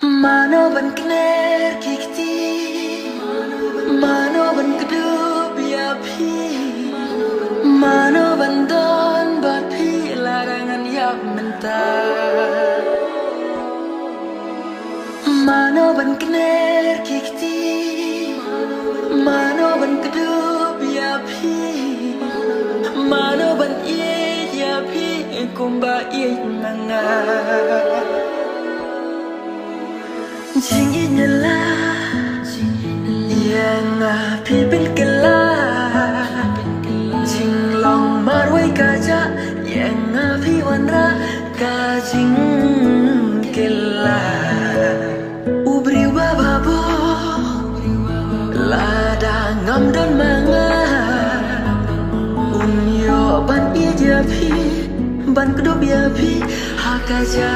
Mano ban kner kikti, mano ban kedup ya pi, mano ban don bat pi larangan ya mentar. Mano ban kner kikti, mano ban kedup ya pi, mano ban ye ya pi kumba ye nanga. Jing inyala yang api bilkala jing long marwai kaja yang api wanra kajing kela ubri wababo lada ngam don manga unyo ban iya pi ban kedop ya pi hakaja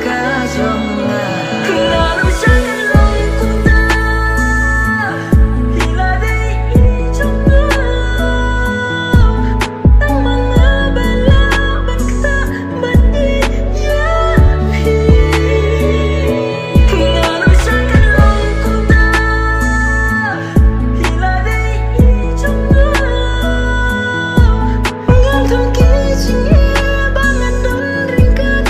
kajonga lalu jangan longkuta hila dei chunga tang mga bala ban kita ban iya pi lalu jangan longkuta hila dei chunga gantung kijing bangan don ringkat